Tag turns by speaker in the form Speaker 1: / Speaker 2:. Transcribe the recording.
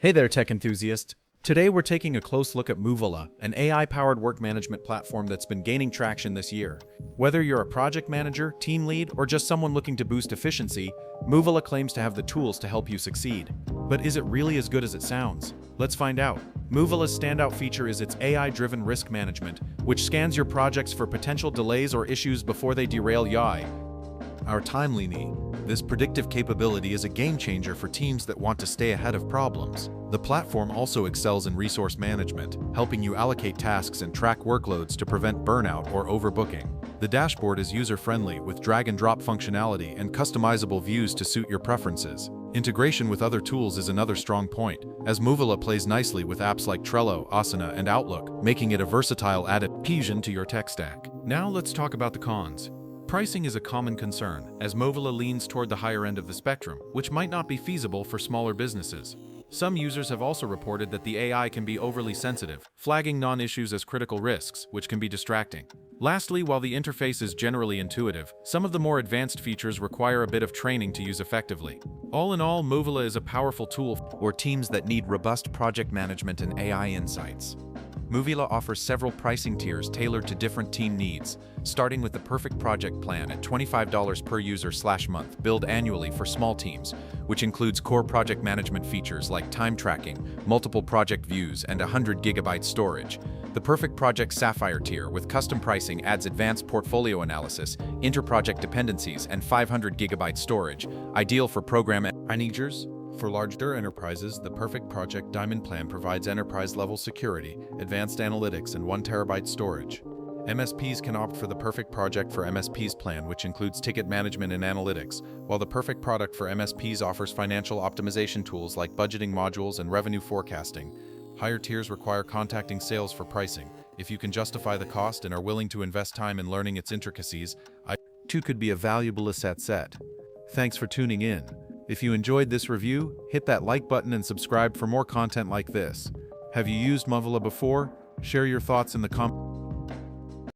Speaker 1: Hey there, tech enthusiast. Today we're taking a close look at Moovila, an AI-powered work management platform that's been gaining traction this year. Whether you're a project manager, team lead, or just someone looking to boost efficiency, Moovila claims to have the tools to help you succeed. But is it really as good as it sounds? Let's find out. Moovila's standout feature is its AI-driven risk management, which scans your projects for potential delays or issues before they derail your Our timely need. This predictive capability is a game changer for teams that want to stay ahead of problems. The platform also excels in resource management, helping you allocate tasks and track workloads to prevent burnout or overbooking. The dashboard is user-friendly with drag-and-drop functionality and customizable views to suit your preferences. Integration with other tools is another strong point, as Moovila plays nicely with apps like Trello, Asana, and Outlook, making it a versatile addition to your tech stack. Now let's talk about the cons. Pricing is a common concern, as Moovila leans toward the higher end of the spectrum, which might not be feasible for smaller businesses. Some users have also reported that the AI can be overly sensitive, flagging non-issues as critical risks, which can be distracting. Lastly, while the interface is generally intuitive, some of the more advanced features require a bit of training to use effectively. All in all, Moovila is a powerful tool for teams that need robust project management and AI insights. Moovila offers several pricing tiers tailored to different team needs, starting with the Perfect Project Plan at $25 per user/month, billed annually for small teams, which includes core project management features like time tracking, multiple project views, and 100 GB storage. The Perfect Project Sapphire tier with custom pricing adds advanced portfolio analysis, inter-project dependencies, and 500 GB storage, ideal for program managers. For larger enterprises, the Perfect Project Diamond Plan provides enterprise-level security, advanced analytics, and 1 TB storage. MSPs can opt for the Perfect Project for MSPs plan, which includes ticket management and analytics, while the Perfect Product for MSPs offers financial optimization tools like budgeting modules and revenue forecasting. Higher tiers require contacting sales for pricing. If you can justify the cost and are willing to invest time in learning its intricacies, too could be a valuable asset set. Thanks for tuning in. If you enjoyed this review, hit that like button and subscribe for more content like this. Have you used Moovila before? Share your thoughts in the comments.